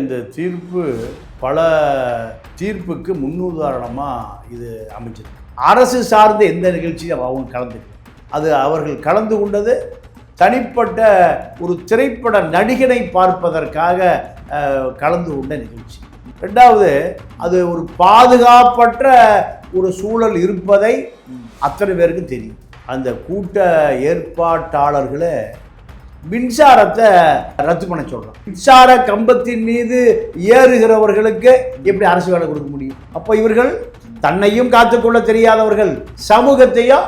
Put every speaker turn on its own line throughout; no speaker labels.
இந்த தீர்ப்பு பல தீர்ப்புக்கு முன்னுதாரணமாக இது அமைச்சிருக்கு. அரசு சார்ந்த எந்த நிகழ்ச்சியும் அவங்க கலந்துக்கல. அது அவர்கள் கலந்து கொண்டது தனிப்பட்ட ஒரு திரைப்பட நடிகனை பார்ப்பதற்காக கலந்து கொண்ட நிகழ்ச்சி. ரெண்டாவது, அது ஒரு பாதுகாப்பற்ற ஒரு சூழல் இருப்பதை அத்தனை பேருக்கும் தெரியும். அந்த கூட்ட ஏற்பாட்டாளர்களை மின்சாரத்தை ரத்து பண்ண சொல்கிறோம். மின்சார கம்பத்தின் மீது ஏறுகிறவர்களுக்கு எப்படி அரசு வேலை கொடுக்க முடியும்? அப்போ இவர்கள் தன்னையும் காத்துக்கொள்ள தெரியாதவர்கள், சமூகத்தையும்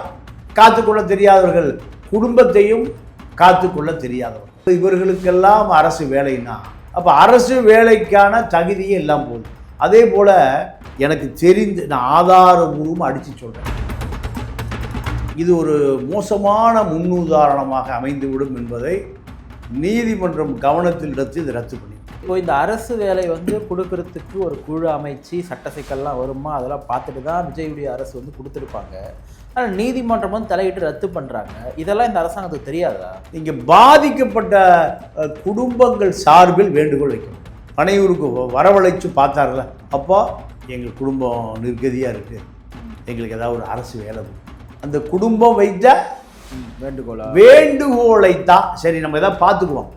காத்துக்கொள்ள தெரியாதவர்கள், குடும்பத்தையும் காத்துக்கொள்ள தெரியாதவர்கள். இவர்களுக்கெல்லாம் அரசு வேலைன்னா அப்போ அரசு வேலைக்கான தகுதியே எல்லாம் போகுது. அதே போல் எனக்கு தெரிந்து நான் ஆதாரபூர்வமாக அடித்து சொல்கிறேன், இது ஒரு மோசமான முன்னுதாரணமாக அமைந்துவிடும் என்பதை நீதிமன்றம் கவனத்தில் எடுத்து இதை ரத்து பண்ணி.
இப்போ இந்த அரசு வேலை கொடுக்கறதுக்கு ஒரு குழு அமைச்சு சட்ட சிக்கல்லாம் வருமா அதெல்லாம் பார்த்துட்டு தான் விஜயுடைய அரசு கொடுத்துருப்பாங்க. ஆனால் நீதிமன்றம் தலையிட்டு ரத்து பண்ணுறாங்க. இதெல்லாம் இந்த அரசாங்கத்துக்கு தெரியாதா? இங்கே
பாதிக்கப்பட்ட குடும்பங்கள் சார்பில் வேண்டுகோள் வைக்கணும். பனையூருக்கு வரவழைச்சு பார்த்தார்கள, அப்போ எங்கள் குடும்பம் நிர்கதியாக இருக்குது, எங்களுக்கு ஏதாவது ஒரு அரசு வேலை. அந்த குடும்பம் வைத்த வேண்டுகோளை தான் சரி நம்ம எதாவது பார்த்துக்குவோம்,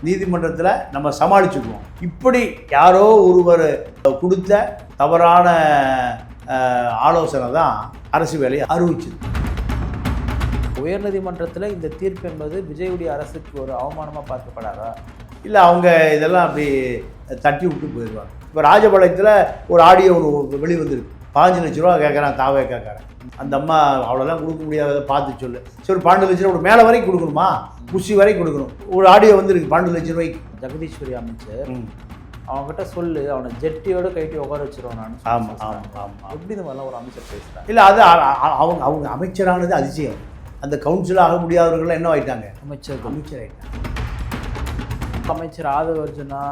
நீதிமன்றத்தில் நம்ம சமாளிச்சுக்குவோம். இப்படி யாரோ ஒருவர் கொடுத்த தவறான ஆலோசனை தான் அரசு வேலையை அறிவிச்சது.
உயர்நீதிமன்றத்தில் இந்த தீர்ப்பு என்பது விஜயுடைய அரசுக்கு ஒரு அவமானமாக பார்க்கப்படாதா?
இல்லை, அவங்க இதெல்லாம் அப்படி தட்டி விட்டு போயிடுவாங்க. இப்போ ராஜபாளையத்தில் ஒரு ஆடியோ ஒரு வெளிவந்துருக்கு, 15 லட்ச ரூபா கேட்குறான் தாவே கேட்குறேன். அந்த அம்மா அவ்வளோதான் கொடுக்க முடியாத பார்த்து சொல்லு. சரி, 12 லட்ச ரூபா மேலே வரைக்கும் கொடுக்கணுமா? குஷி வரைக்கும் கொடுக்கணும். ஒரு ஆடியோ வந்துருக்கு 12 லட்ச ரூபாய்க்கு.
ஜெகதீஸ்வரி அமைச்சர் அவங்ககிட்ட சொல்லு, அவனை ஜெட்டியோட கைட்டி உட்கார வச்சிருவான் நான்.
ஆமாம் ஆமாம் ஆமாம்.
எப்படி இந்த மாதிரிலாம் ஒரு அமைச்சர் பேசுகிறாங்க?
இல்லை, அது அவங்க அமைச்சரானது அதிசயம். அந்த கவுன்சில் ஆக முடியாதவர்கள்லாம் என்ன ஆகிட்டாங்க? அமைச்சர் ஆகிட்டாங்க.
அமைச்சர் ஆதவ அர்ஜுனா,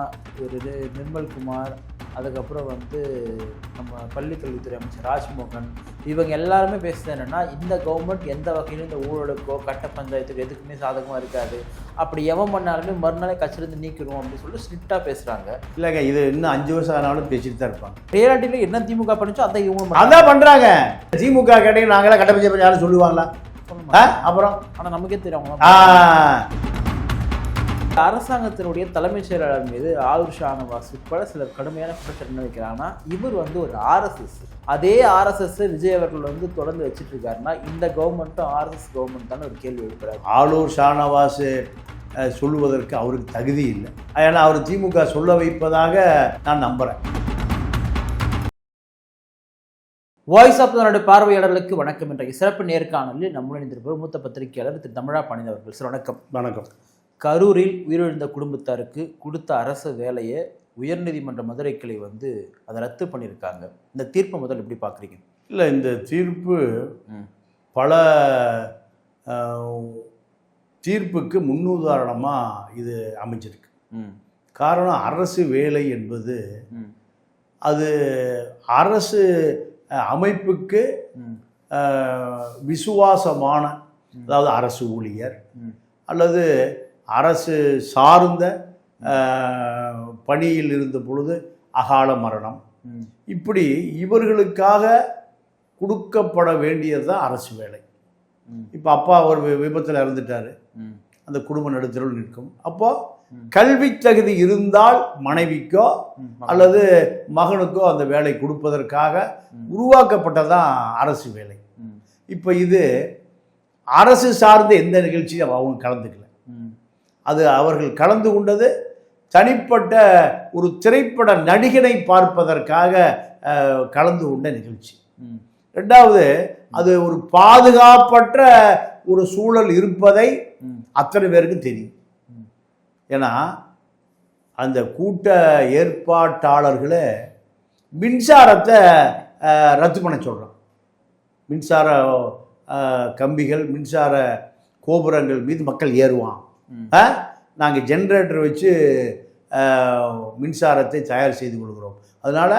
இது நிர்மல்குமார், அதுக்கப்புறம் நம்ம பள்ளிக்கல்வித்துறை அமைச்சர் ராஜ்மோகன், இவங்க எல்லாருமே பேசுறது என்னென்னா, இந்த கவர்மெண்ட் எந்த வகையிலும் இந்த ஊழலுக்கோ கட்ட பஞ்சாயத்துக்கு எதுக்குமே சாதகமாக இருக்காது, அப்படி எவன் பண்ணாலுமே மறுநாளே கட்சியிலேருந்து நீக்கிடுவோம் அப்படின்னு சொல்லிட்டு ஸ்ட்ரிக்டாக பேசுகிறாங்க.
இல்லைங்க, இது இன்னும் 5 வருஷம் ஆனாலும் பேசிட்டு தான் இருப்பாங்க.
ரியாலிட்டியில் என்ன திமுக பண்ணிச்சோ அதை இவங்க
அதான் பண்ணுறாங்க. திமுக கேட்டீங்க நாங்களாம் கட்ட பஞ்சாயத்து யாரும் சொல்லுவாங்களா? அப்புறம்
ஆனால் நமக்கே தெரியும். அரசாங்கத்தினுடைய தலைமைச் செயலாளர் மீது ஆளுர் ஷானவாஸ் உட்பட சிலர் கடுமையான குற்றச்சாட்டு வைக்கிறாங்கன்னா, இவர் ஒரு RSS, அதே RSS விஜய் அவர்கள் தொடர்ந்து வச்சுட்டு இருக்காருன்னா இந்த கவர்மெண்ட்டும் RSS கவர்மெண்ட் தானே ஒரு கேள்வி எழுப்புறாரு.
ஆளுர் ஷானவாஸ் சொல்லுவதற்கு அவருக்கு தகுதி இல்லை. ஏன்னா அவர் திமுக சொல்ல வைப்பதாக நான் நம்புகிறேன்.
வாய்ஸ் ஆஃப் தன்னுடைய பார்வையாளர்களுக்கு வணக்கம். இன்றைய சிறப்பு நேர்காணலில் நம்முடன் இருந்திருப்பவர் மூத்த பத்திரிகையாளர் திரு தமிழா பாண்டியன் அவர்கள். சார் வணக்கம்.
வணக்கம்.
கரூரில் உயிரிழந்த குடும்பத்தாருக்கு கொடுத்த அரசு வேலையை உயர்நீதிமன்ற மதுரை கிளை அதை ரத்து பண்ணியிருக்காங்க. இந்த தீர்ப்பை முதல் எப்படி பார்க்குறீங்க?
இல்லை, இந்த தீர்ப்பு பல தீர்ப்புக்கு முன்னுதாரணமாக இது அமைச்சிருக்கு. காரணம், அரசு வேலை என்பது அது அரசு அமைப்புக்கு விசுவாசமான, அதாவது அரசு ஊழியர் அல்லது அரசு சார்ந்த பணியில் இருந்த பொழுது அகால மரணம், இப்படி இவர்களுக்காக கொடுக்கப்பட வேண்டியது தான் அரசு வேலை. இப்போ அப்பா ஒரு விபத்தில் இறந்துட்டார், அந்த குடும்ப நடுத்தரவில் நிற்கும். அப்போ கல்வி தகுதி இருந்தால் மனைவிக்கோ அல்லது மகனுக்கோ அந்த வேலை கொடுப்பதற்காக உருவாக்கப்பட்டதான் அரசு வேலை. இப்போ இது அரசு சார்ந்த எந்த நிகழ்ச்சியும் அவங்க கலந்துக்கல. அது அவர்கள் கலந்து கொண்டது தனிப்பட்ட ஒரு திரைப்பட நடிகனை பார்ப்பதற்காக கலந்து கொண்ட நிகழ்ச்சி. ரெண்டாவது, அது ஒரு பாதுகாப்பற்ற ஒரு சூழல் இருப்பதை அத்தனை பேருக்கும் தெரியும். ஏன்னா அந்த கூட்ட ஏற்பாட்டாளர்களை மின்சாரத்தை ரத்து பண்ண சொல்கிறோம். மின்சார கம்பிகள், மின்சார கோபுரங்கள் மீது மக்கள் ஏறுவான். நாங்கள் ஜென்ரேட்டர் வச்சு மின்சாரத்தை தயார் செய்து கொள்கிறோம், அதனால்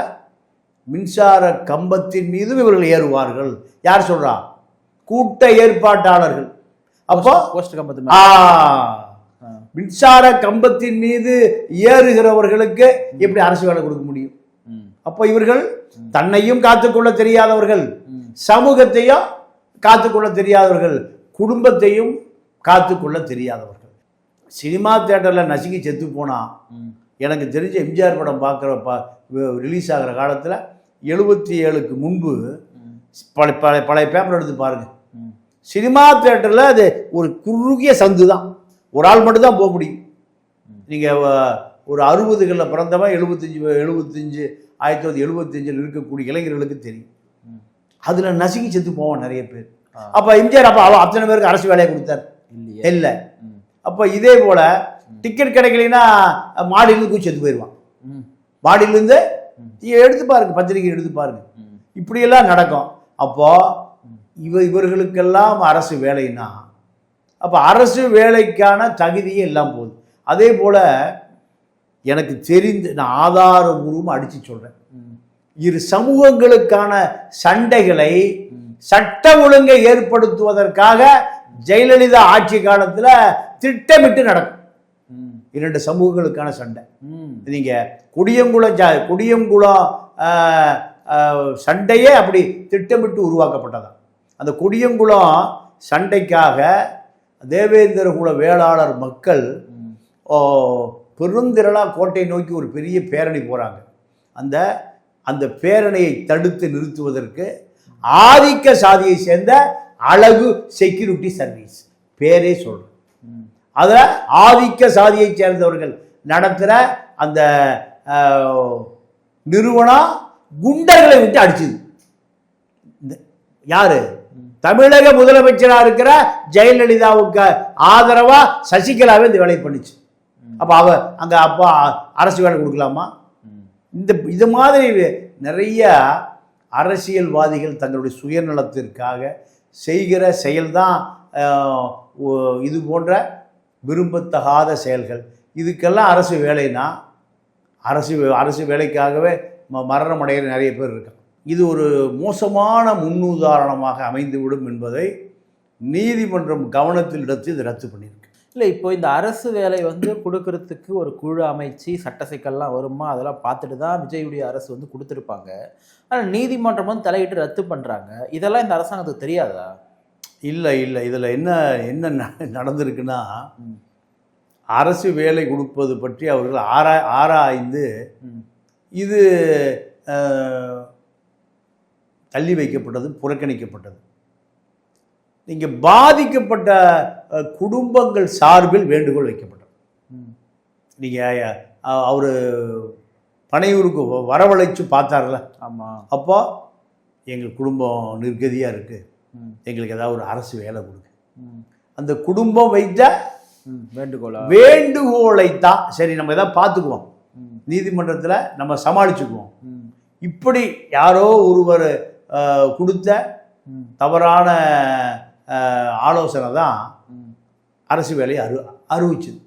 மின்சார கம்பத்தின் மீதும் இவர்கள் ஏறுவார்கள். யார் சொல்கிறா? கூட்ட ஏற்பாட்டாளர்கள். அப்போ மின்சார கம்பத்தின் மீது ஏறுகிறவர்களுக்கு எப்படி அரசு வேலை கொடுக்க முடியும்? அப்போ இவர்கள் தன்னையும் காத்துக்கொள்ள தெரியாதவர்கள், சமூகத்தையும் காத்துக்கொள்ள தெரியாதவர்கள், குடும்பத்தையும் காத்துக்கொள்ள தெரியாதவர்கள். சினிமா தேட்டரில் நசுங்கி செத்து போனா எனக்கு தெரிஞ்ச எம்ஜிஆர் படம் பார்க்குற ரிலீஸ் ஆகிற காலத்தில் 77க்கு முன்பு பழைய பேப்பர் எடுத்து பாருங்க. சினிமா தேட்டரில் அது ஒரு குறுகிய சந்து தான், ஒரு ஆள் மட்டும்தான் போக முடியும். நீங்கள் ஒரு 60களில் பிறந்தவன் 1975 இருக்கக்கூடிய இளைஞர்களுக்கு தெரியும். அதில் நசுங்கி செத்து போவான் நிறைய பேர். அப்போ எம்ஜிஆர் அப்போ அத்தனை பேருக்கு அரசு வேலையை கொடுத்தார் இல்லை. அப்போ இதே போல் டிக்கெட் கிடைக்கலைன்னா மாடியிலேருந்து கூச்சி செத்து போயிடுவான். மாடியிலேருந்து எடுத்து பாருங்க, பத்திரிகை எடுத்து பாருங்க, இப்படியெல்லாம் நடக்கும். அப்போ இவர்களுக்கெல்லாம் அரசு வேலைன்னா அப்போ அரசு வேலைக்கான தகுதியே எல்லாம் போகுது. அதே போல் எனக்கு தெரிந்து நான் ஆதாரபூர்வமாக அடித்து சொல்கிறேன், இரு சமூகங்களுக்கான சண்டைகளை சட்ட ஒழுங்கை ஏற்படுத்துவதற்காக ஜெயலலிதா ஆட்சி காலத்தில் திட்டமிட்டு நடக்கும். 2 சமூகங்களுக்கான சண்டை. நீங்கள் குடியங்குளம் சண்டையே அப்படி திட்டமிட்டு உருவாக்கப்பட்டதான். அந்த குடியங்குளம் சண்டைக்காக தேவேந்திர குல வேளாளர் மக்கள் பெருந்திரளாக கோட்டை நோக்கி ஒரு பெரிய பேரணி போகிறாங்க. அந்த பேரணியை தடுத்து நிறுத்துவதற்கு ஆதிக்க சாதியை சேர்ந்த அழகு செக்யூரிட்டி சர்வீஸ் பேரே சொல்கிறேன், அதை ஆதிக்க சாதியை சேர்ந்தவர்கள் நடத்துகிற அந்த நிறுவனம் குண்டர்களை விட்டு அடிச்சுது. யாரு? தமிழக முதலமைச்சராக இருக்கிற ஜெயலலிதாவுக்கு ஆதரவா சசிகலாவே இந்த வேலையை பண்ணிச்சு. அப்போ அங்கே அப்போ அரசு வேலை கொடுக்கலாமா? இது மாதிரி நிறைய அரசியல்வாதிகள் தங்களுடைய சுயநலத்திற்காக செய்கிற செயல்தான் இது போன்ற விரும்பத்தகாத செயல்கள். இதுக்கெல்லாம் அரசு வேலைன்னா அரசு வேலைக்காகவே மரணம் அடைகிற நிறைய பேர் இருக்காங்க. இது ஒரு மோசமான முன்னுதாரணமாக அமைந்துவிடும் என்பதை நீதிமன்றம் கவனத்தில் எடுத்து இது ரத்து பண்ணியிருக்கு.
இல்லை, இப்போ இந்த அரசு வேலை கொடுக்கறதுக்கு ஒரு குழு அமைச்சு சட்ட சிக்கல்லாம் வருமா, அதெல்லாம் பார்த்துட்டு தான் விஜயுடைய அரசு கொடுத்துருப்பாங்க. ஆனால் நீதிமன்றம் தலையிட்டு ரத்து பண்ணுறாங்க. இதெல்லாம் இந்த அரசாங்கத்துக்கு தெரியாதா?
இல்லை, இதில் என்ன நடந்திருக்குன்னா, அரசு வேலை கொடுப்பது பற்றி அவர்கள் ஆராய்ந்து இது தள்ளி வைக்கப்பட்டது, புறக்கணிக்கப்பட்டது. நீங்கள் பாதிக்கப்பட்ட குடும்பங்கள் சார்பில் வேண்டுகோள் வைக்கப்பட்டது. நீங்கள் அவர் பனையூருக்கு வரவழைச்சு பார்த்தார்ல,
ஆமாம்,
அப்போ எங்கள் குடும்பம் நிர்கதியாக இருக்குது, எங்களுக்கு ஏதாவது ஒரு அரசு வேலை கொடுங்க. அந்த குடும்பம் வைத்த வேண்டுகோளைத்தான் சரி நம்ம எதாவது பார்த்துக்குவோம், நீதிமன்றத்தில் நம்ம சமாளிச்சுக்குவோம். இப்படி யாரோ ஒருவர் கொடுத்த தவறான ஆலோசனை தான் அரசு வேலையை அறிவிச்சுது.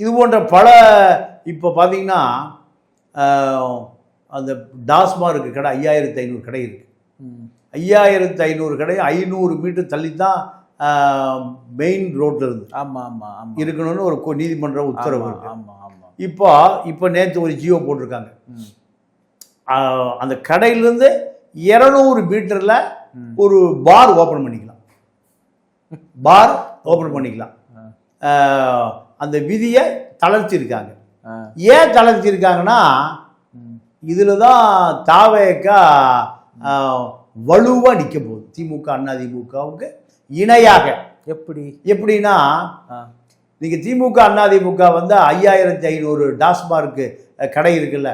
இது போன்ற பல இப்போ பார்த்தீங்கன்னா அந்த டாஸ்மார்க் கடை 5500 கடை இருக்குது. 5500 கடை 500 மீட்டர் தள்ளி தான் மெயின் ரோட்டில் இருந்து இருக்கணும்னு ஒரு நீதிமன்ற உத்தரவு இருக்கு. இப்போ நேற்று ஒரு ஜியோ போட்டிருக்காங்க, அந்த கடையிலேருந்து 200 மீட்டரில் ஒரு பார் ஓப்பன் பண்ணிக்கலாம். அந்த விதியை தளர்த்திருக்காங்க. ஏன் தளர்த்திருக்காங்கன்னா, இதில் தான் தாவேக்கா வலுவாக நிற்க போகுது திமுக அதிமுகவுக்கு இணையாக. எப்படின்னா, நீங்கள் திமுக அதிமுக 5500 டாஸ்மார்க் கடை இருக்குல்ல,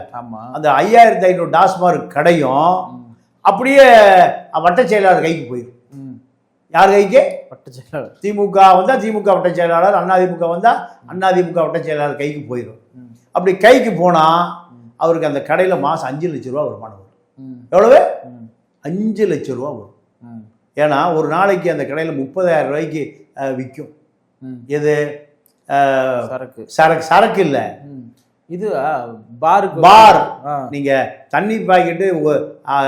அந்த 5500 டாஸ்மார்க் கடையும் அப்படியே வட்ட செயலாளர் கைக்கு போயிடும். யார் கைக்கு? வட்ட செயலாளர். திமுக திமுக வட்ட செயலாளர், அதிமுக அதிமுக வட்ட செயலாளர் கைக்கு போயிடும். அப்படி கைக்கு போனால் அவருக்கு அந்த கடையில் மாதம் 5 லட்ச ரூபா வருமானம் வரும். எவ்வளவு? 5 லட்ச ரூபா வரும். ஏன்னா ஒரு நாளைக்கு அந்த கடையில் 30,000 ரூபாய்க்கு விற்கும். எது? சரக்கு இல்லை,
இது பார். நீங்கள் தண்ணி பாக்கெட்டு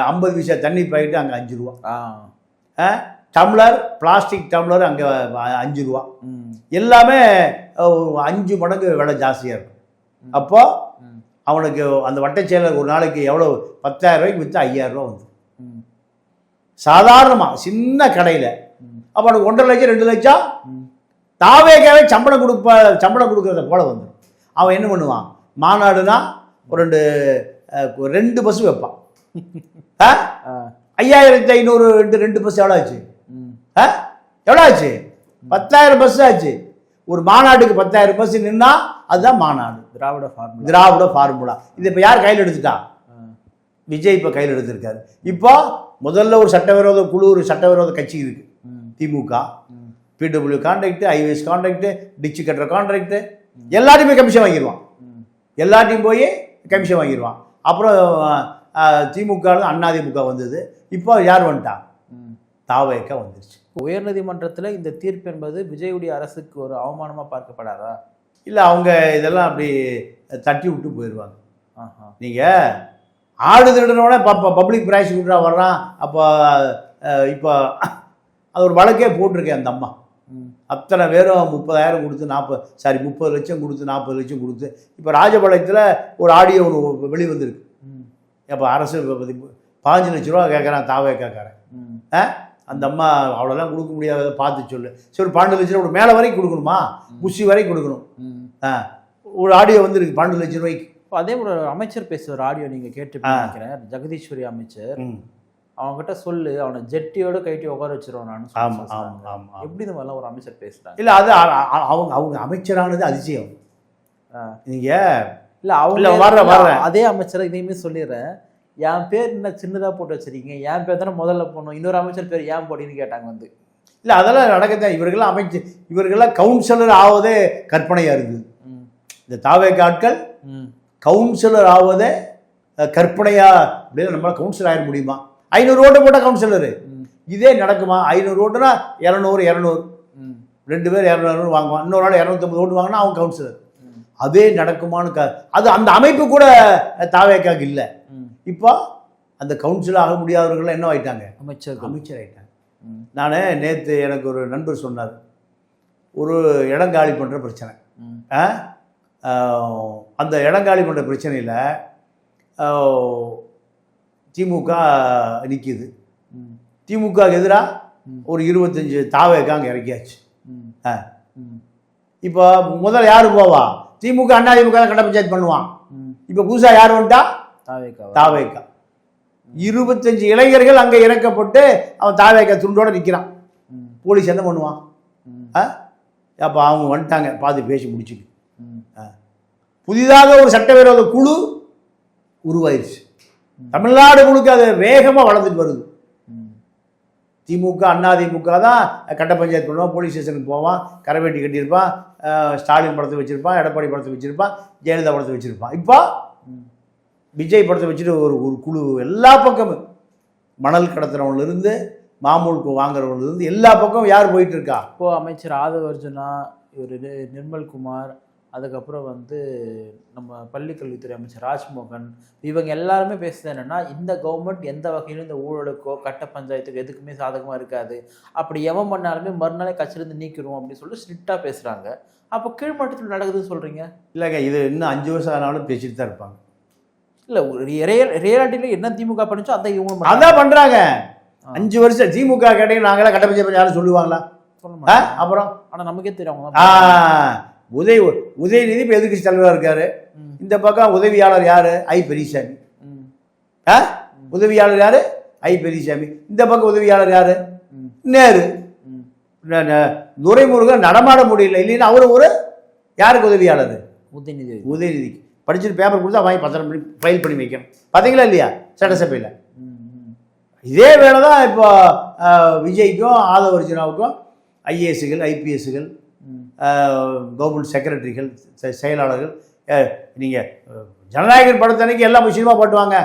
50 பைசா தண்ணி பாக்கெட்டு அங்கே 5 ரூபா.
டம்ளர் பிளாஸ்டிக் டம்ளர் அங்கே 5 ரூபா.
ம்.
எல்லாமே ஒரு 5 மடங்கு விலை ஜாஸ்தியாக இருக்கும். அப்போ அவனுக்கு அந்த வட்டச்சேலை ஒரு நாளைக்கு எவ்வளோ 10,000 ரூபாய்க்கு விற்று 5,000 ரூபா வந்து
ம்.
சாதாரணமாக சின்ன கடையில். அப்போ அவனுக்கு 1,50,000 2 லட்சம்
ம்.
தாவேக்காவே சம்பளம் கொடுக்கறத போல வந்து அவன் என்ன பண்ணுவான், மாநாடுனா ஒரு 2 பஸ் வைப்பான். 5,500 2 பஸ் எவ்வளோ ஆச்சு? எவ்வளோ ஆச்சு? 10,000 பஸ் ஆச்சு. ஒரு மாநாட்டுக்கு 10,000 பஸ் நின்னா அதுதான் மாநாடு. திராவிட ஃபார்முலா. இது இப்போ யார் கையில் எடுத்துட்டா? விஜய் இப்போ கையில் எடுத்திருக்காரு. இப்போ முதல்ல ஒரு சட்டவிரோத குழு, ஒரு சட்டவிரோத கட்சி இருக்கு DMK. PW contract, IAS contract, டிச்சு கட்டுற கான்ட்ராக்ட் எல்லாத்தையும் போய் கமிஷன் வாங்கிடுவான். எல்லாத்தையும் போய் கமிஷன் வாங்கிடுவான். அப்புறம் திமுக அதிமுக வந்தது. இப்போ யார் வந்துட்டா? தாவேக்கா வந்துருச்சு.
உயர்நீதிமன்றத்தில் இந்த தீர்ப்பு என்பது விஜயுடைய அரசுக்கு ஒரு அவமானமாக பார்க்கப்படாதா?
இல்லை, அவங்க இதெல்லாம் அப்படி தட்டி விட்டு போயிடுவாங்க. நீங்கள் ஆடு திருடனோட பப்ளிக் ப்ராசிக்யூட்டராக வர்றான். அப்போ இப்போ அது ஒரு வழக்கே போட்டிருக்கேன். அந்த அம்மா அத்தனை பேரும் 30,000 கொடுத்து 30 லட்சம் கொடுத்து 40 லட்சம் கொடுத்து இப்போ ராஜபாளையத்தில் ஒரு ஆடியோ ஒன்று வெளிவந்துருக்கு. அப்போ அரசு 15 லட்ச ரூபா கேட்குறான் தாவேக்காரன். அந்த அம்மா அவ்வளோலாம் கொடுக்க முடியாத பார்த்து சொல்லு. சரி 12 லட்ச ரூபா மேலே வரைக்கும் கொடுக்கணுமா? முசி வரைக்கும் கொடுக்கணும். ஒரு ஆடியோ வந்துருக்கு 12 லட்ச ரூபாய்க்கு.
அதே ஒரு அமைச்சர் பேசுகிற ஆடியோ நீங்கள் கேட்டு நினைக்கிறேன். ஜெகதீஸ்வரி அமைச்சர் அவங்ககிட்ட சொல்லு, அவனை ஜெட்டியோட கைட்டி உட்கார வச்சிருவான். நான் எப்படி இந்த மாதிரிலாம் ஒரு அமைச்சர் பேசுகிறாங்க?
இல்லை, அது அவங்க அமைச்சரானது அதிசயம். நீங்கள்
இல்லை அவங்க வர்ற அதே அமைச்சர் இதையுமே சொல்லிடுறேன். என் பேர் என்ன சின்னதாக போட்டு வச்சிருக்கீங்க, என் பேர் தானே முதல்ல போடணும், இன்னொரு அமைச்சர் பேர் ஏன் போடின்னு கேட்டாங்க வந்து.
இல்லை, அதெல்லாம் நடக்கத்தான். இவர்களெல்லாம் கவுன்சிலர் ஆவதே கற்பனையாக இருக்குது. இந்த தாவேக்கா ஆட்கள் கவுன்சிலர் ஆவதே கற்பனையா? அப்படின்னு நம்மளால் கவுன்சிலர் ஆகிட முடியுமா? 500 ஓட்டு போட்டால் கவுன்சிலரு. இதே நடக்குமா? 500 ஓட்டுனா 200 2 பேர் 200 வாங்குவான். இன்னொரு நாள் 250 ஓட்டு வாங்கினா அவன் கவுன்சிலர். அதே நடக்குமான்னு அது அந்த அமைப்பு கூட தாவேக்காக்கு இல்லை. இப்போ அந்த கவுன்சில் ஆக முடியாதவர்கள் என்ன ஆயிட்டாங்க? அமைச்சர் ஆயிட்டாங்க. நான் நேற்று எனக்கு ஒரு நண்பர் சொன்னார், ஒரு இடங்காலி பண்ணுற பிரச்சனை. அந்த இடங்காலி பண்ணுற பிரச்சனையில் திமுக நிற்கிது. திமுக எதிராக ஒரு 25 தாவேக்கா அங்கே இறக்கியாச்சு. இப்போ முதல்ல யார் போவா? திமுக அதிமுக கட்ட பஞ்சாயத்து பண்ணுவான். இப்போ புதுசாக யார் வந்துட்டா? தாவேக்கா. 25 இளைஞர்கள் அங்கே இறக்கப்பட்டு அவன் தாவேக்கா துண்டோட நிற்கிறான். போலீஸ் என்ன பண்ணுவான்? அப்போ அவங்க வந்துட்டாங்க, பார்த்து பேசி முடிச்சுக்கு. புதிதாக ஒரு சட்டவிரோத குழு உருவாயிருச்சு. தமிழ்நாடு முழுக்க அது வேகமாக வளர்ந்துட்டு வருது. திமுக அதிமுக தான் கட்ட பஞ்சாயத்து பண்ணுவான், போலீஸ் ஸ்டேஷனுக்கு போவான், கரைவேட்டி கட்டியிருப்பான், ஸ்டாலின் படத்தை வச்சுருப்பான், எடப்பாடி படத்தை வச்சுருப்பான், ஜெயலலிதா படத்தை வச்சுருப்பான். இப்போ விஜய் படத்தை வச்சுட்டு ஒரு குழு எல்லா பக்கமும் மணல் கடத்துறவன்லேருந்து மாமூலுக்கு வாங்குறவன்லேருந்து எல்லா பக்கமும் யார் போயிட்டு இருக்கா?
இப்போது அமைச்சர் ஆதவ அர்ஜுனா, இவர் நிர்மல்குமார், அதுக்கப்புறம் வந்து நம்ம பள்ளிக்கல்வித்துறை அமைச்சர் ராஜ்மோகன், இவங்க எல்லாருமே பேசுறது என்னென்னா, இந்த கவர்மெண்ட் எந்த வகையிலும் இந்த ஊழலுக்கோ கட்ட பஞ்சாயத்துக்கோ எதுக்குமே சாதகமாக இருக்காது, அப்படி எவன் பண்ணாலுமே மறுநாளே கட்சியிலேருந்து நீக்கிடுவோம் அப்படின்னு சொல்லிட்டு ஸ்ட்ரிக்டாக பேசுகிறாங்க. அப்போ கீழ்மட்டத்தில் நடக்குதுன்னு சொல்கிறீங்க? இல்லைங்க, இது இன்னும் 5 வருஷம் ஆனாலும் பேசிட்டு தான் இருப்பாங்க. இல்லை, ரியாலிட்டியில் என்ன திமுக பண்ணிச்சோ அதை இவங்க அதான் பண்ணுறாங்க. 5 வருஷம் திமுக கேட்டீங்க, நாங்களாம் கட்ட பஞ்சாயத்து யாரும் சொல்லுவாங்களா? அப்புறம் ஆனால் நமக்கே தெரியும். உதயநிதி இப்போ எதிர்கட்சி தலைவராக இருக்காரு. இந்த பக்கம் உதவியாளர் யாரு? ஐ பெரியசாமி. உதவியாளர் யாரு? ஐ பெரியசாமி. இந்த பக்கம் உதவியாளர் யாரு? நேரு. துரைமுருகன் நடமாட முடியல, இல்லைன்னா அவரு ஒரு யாருக்கு உதவியாளர்? உதயநிதிக்கு. படிச்சுட்டு பேப்பர் கொடுத்தா வாங்கி பத்திரம் பண்ணி ஃபைல் பண்ணி வைக்கணும். பார்த்தீங்களா இல்லையா சட்டசபையில்? இதே வேலை தான் இப்போ விஜய்க்கும் ஆதவ அர்ஜுனாவுக்கும் ஐஏஎஸ்கள், ஐபிஎஸ்கள், கவர்மெண்ட் செக்ரட்டரிகள், செயலாளர்கள். நீங்கள் ஜனநாயகர் படத்தன்னைக்கு எல்லாம் சினிமா பாட்டுவாங்க,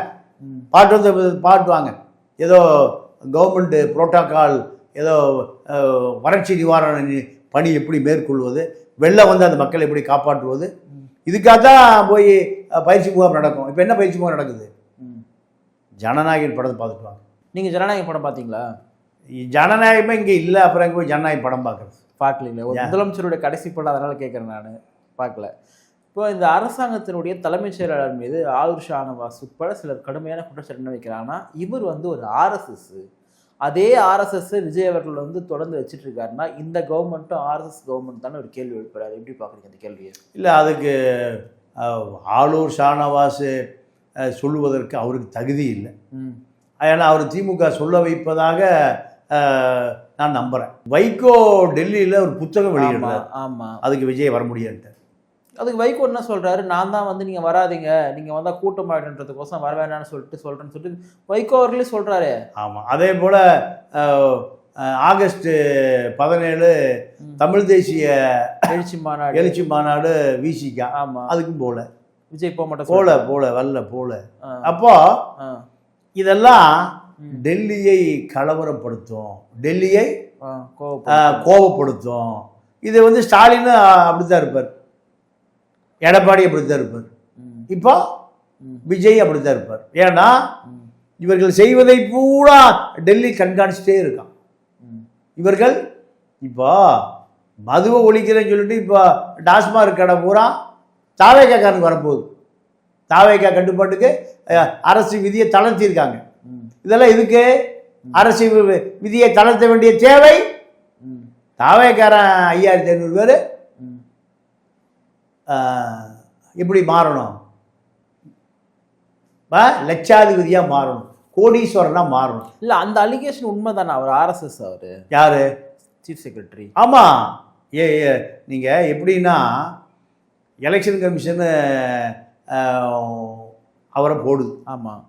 பாட்டுவாங்க. ஏதோ கவர்மெண்ட் புரோட்டோக்கால், ஏதோ வறட்சி நிவாரண பணி எப்படி மேற்கொள்வது, வெள்ளம் வந்து அந்த மக்களை எப்படி காப்பாற்றுவது, இதுக்காக தான் போய் பயிற்சி முகாம் நடக்கும். இப்போ என்ன பயிற்சி முகாம் நடக்குது? ஜனநாயகர் படத்தை பார்த்துட்டு வாங்க. நீங்கள் ஜனநாயக படம் பார்த்தீங்களா?
ஜனநாயகமே இங்கே இல்லை, அப்புறம் எங்கே போய் ஜனநாயகம் படம் பார்க்குறது?
பார்க்கல. ஒரு முதலமைச்சருடைய கடைசி படம், அதனால் கேட்குறேன், நான் பார்க்கல. இப்போ இந்த அரசாங்கத்தினுடைய தலைமைச் செயலாளர் மீது ஆளுர் ஷானவாஸ் உட்பட சிலர் கடுமையான குற்றச்சாட்டு வைக்கிறாங்கன்னா, இவர் வந்து ஒரு ஆர்எஸ்எஸ், அதே ஆர்எஸ்எஸ் விஜய் அவர்கள் வந்து தொடர்ந்து வச்சுட்டு இருக்காருன்னா, இந்த கவர்மெண்ட்டும் ஆர்எஸ்எஸ் கவர்மெண்ட் தானே ஒரு கேள்வி எழுப்புறாரு. எப்படி பார்க்குறீங்க அந்த கேள்வியை? இல்லை, அதுக்கு ஆளூர் ஷானவாஸ் சொல்லுவதற்கு அவருக்கு தகுதி இல்லை. ஏன்னா அவர் திமுக சொல்ல வைப்பதாக நான் நம்புகிறேன். வைகோ டெல்லியில் ஒரு புத்தகம் வெளியிடுறார். ஆமாம், அதுக்கு விஜய் வர முடியாது. அதுக்கு வைகோ என்ன சொல்கிறாரு, நான் தான் வந்து நீங்கள் வராதிங்க, நீங்கள் வந்தால் கூட்டமாயிடுன்றதுக்கோசம் வர வேணான்னு சொல்கிறேன்னு வைகோ அவர்களே சொல்கிறாரு. ஆமாம், அதே போல் ஆகஸ்ட் 17 தமிழ் தேசிய எழுச்சி மாநாடு விசிகா. ஆமாம், அதுக்கும் போல விஜய் போக மாட்டேன், போல. அப்போ இதெல்லாம் டெல்லியை கலவரப்படுத்தும், டெல்லியை கோபப்படுத்தும். இது வந்து ஸ்டாலின் அப்படித்தான் இருப்பார், எடப்பாடி அப்படித்தான் இருப்பார், இப்போ விஜய் அப்படித்தான் இருப்பார். ஏன்னா இவர்கள் செய்வதை பூரா டெல்லி கண்காணிச்சுட்டே இருக்கான். இவர்கள் இப்போ மதுவை ஒழிக்கிறேன்னு சொல்லிட்டு இப்போ டாஸ்மாக் கடை பூரா தாவேக்காரனுக்கு வரப்போகுது. தாவேக்கா கட்டுப்பாட்டுக்கு அரசு விதியை தளர்த்தியிருக்காங்க. இதெல்லாம் இதுக்கு அரசு விதியை தளர்த்த வேண்டிய தேவை தாவேக்காரன் 5500 பேர் எப்படி மாறணும்? லட்சாதிபதியாக மாறணும், கோடீஸ்வரனா மாறணும். இல்லை, அந்த அலிகேஷன் உண்மை தானே? அவர் ஆர்எஸ்எஸ், அவர் யாரு? Chief secretary. ஆமாம். நீங்கள் எப்படின்னா எலெக்ஷன் கமிஷனு அவரை போடுது. ஆமாம்,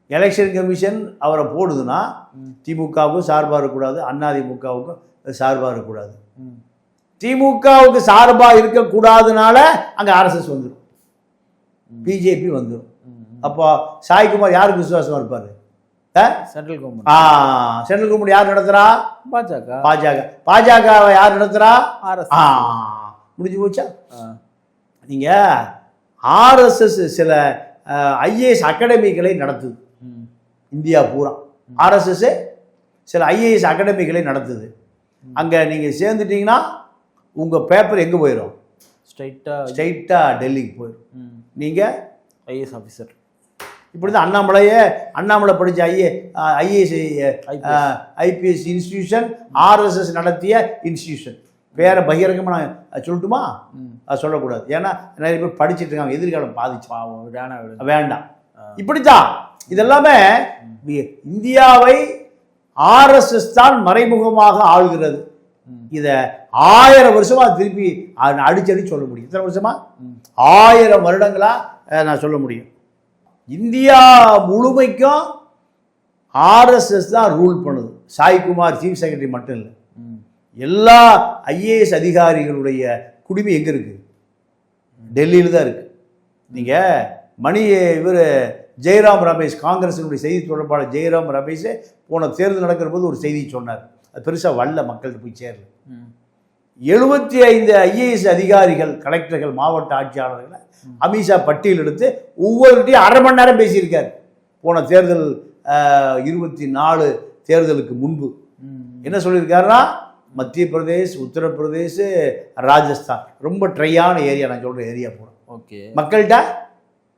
எலெக்ஷன் கமிஷன் அவரை போடுதுன்னா திமுகவுக்கும் சார்பாக இருக்கக்கூடாது, அதிமுகவுக்கும் சார்பாக இருக்கக்கூடாது. திமுகவுக்கு சார்பாக இருக்கக்கூடாதுனால அங்கே ஆர்எஸ்எஸ் வந்துடும், பிஜேபி வந்துடும். அப்போ சாய்குமார் யாருக்கு விசுவாசமாக இருப்பார்? Central government. சென்ட்ரல் கவர்மெண்ட் யார் நடத்துகிறா? பாஜக யார் நடத்துகிறா? முடிஞ்சு போச்சா? நீங்கள் ஆர்எஸ்எஸ் சில ஐஏஎஸ் அகாடமிகளை நடத்துது இந்தியா பூரா. ஆர்எஸ்எஸ் சில ஐஏஎஸ் அகாடமிகளை நடத்துது. அங்கே நீங்கள் சேர்ந்துட்டீங்கன்னா உங்கள் பேப்பர் எங்கே போயிடும்? ஸ்ட்ரைட்டாக டெல்லிக்கு போயிடும். நீங்கள் ஐஏஎஸ் ஆஃபீஸர். இப்படி தான் அண்ணாமலை படித்த ஐஏஎஸ் ஐபிஎஸ் இன்ஸ்டிடியூஷன் ஆர்எஸ்எஸ் நடத்திய இன்ஸ்டிடியூஷன். வேற பகிரங்கமாக நான் சொல்லட்டுமா? அது சொல்லக்கூடாது, ஏன்னா நிறைய பேர் படிச்சுட்டு இருக்காங்க, எதிர்காலம் பாதிச்சு. வேண்டாம். இப்படித்தான் இதெல்லாமே இந்தியாவை ஆர்எஸ்எஸ் தான் மறைமுகமாக ஆள்கிறது. இதை 1000 வருஷமா திருப்பி அடிச்சடி சொல்ல முடியும். எத்தனை வருஷமா? 1000 வருடங்களா நான் சொல்ல முடியும். இந்தியா முழுமைக்கும் ஆர்எஸ்எஸ் தான் ரூல் பண்ணுது. சாய்குமார் சீஃப் செக்ரட்டரி மட்டும் இல்லை, எல்லா ஐஏஎஸ் அதிகாரிகளுடைய குடிமை எங்கே இருக்குது? டெல்லியில் தான் இருக்குது. நீங்கள் இவர் ஜெயராம் ரமேஷ், காங்கிரஸினுடைய செய்தி தொடர்பாளர் ஜெயராம் ரமேஷ் போன தேர்தல் நடக்கிற போது ஒரு செய்தி சொன்னார். அது பெருசாக வல்ல மக்கள்கிட்ட போய் சேரல. 75 ஐஏஎஸ் அதிகாரிகள், கலெக்டர்கள், மாவட்ட ஆட்சியாளர்களை அமித்ஷா பட்டியல் எடுத்து ஒவ்வொருத்தையும் 1/2 மணி நேரம் பேசியிருக்கார். போன தேர்தல் 24 தேர்தலுக்கு முன்பு என்ன சொல்லியிருக்காருன்னா, மத்திய பிரதேஷ், உத்தரப்பிரதேஷ், ராஜஸ்தான் ரொம்ப ட்ரையான ஏரியா, நான் சொல்கிற ஏரியா போகிறோம். ஓகே, மக்கள்கிட்ட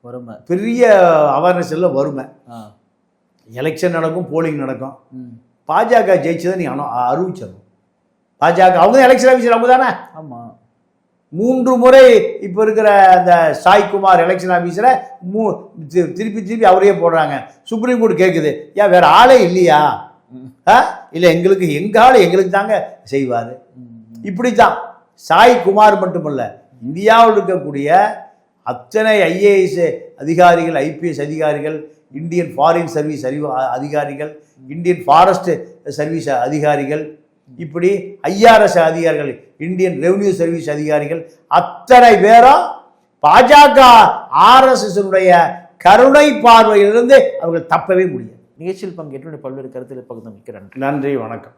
வறுமை, பெரிய அவேர்னஸ் எல்லாம் வறுமை. எலெக்ஷன் நடக்கும், போலிங் நடக்கும். பாஜக ஜெயிச்சதை நீ அறிவிச்சிடணும். பாஜக அவங்க எலெக்ஷன் ஆஃபீஸர் அவங்க தானே. ஆமாம், 3 முறை இப்போ இருக்கிற அந்த சாய்குமார் எலெக்ஷன் ஆஃபீஸரை திருப்பி அவரையே போடுறாங்க. சுப்ரீம் கோர்ட் கேட்குது, ஏன் வேற ஆளே இல்லையா? இல்லை, எங்கள் ஆள் எங்களுக்கு தாங்க செய்வார். இப்படித்தான் சாய்குமார் மட்டுமல்ல, இந்தியாவில் இருக்கக்கூடிய அத்தனை ஐஏஎஸ் அதிகாரிகள், ஐபிஎஸ் அதிகாரிகள், இந்தியன் ஃபாரின் சர்வீஸ் அதிகாரிகள், இந்தியன் ஃபாரஸ்ட் சர்வீஸ் அதிகாரிகள், இப்படி ஐஆர்எஸ் அதிகாரிகள், இந்தியன் ரெவன்யூ சர்வீஸ் அதிகாரிகள், அத்தனை பேரும் பாஜக ஆர்எஸ்எஸ் கருணை பார்வையிலிருந்து அவர்கள் தப்பவே முடியாது. நிகழ்ச்சியில் பங்கேற்று பல்வேறு கருத்தில் பகிர்ந்து மிக்க நன்றி. வணக்கம்.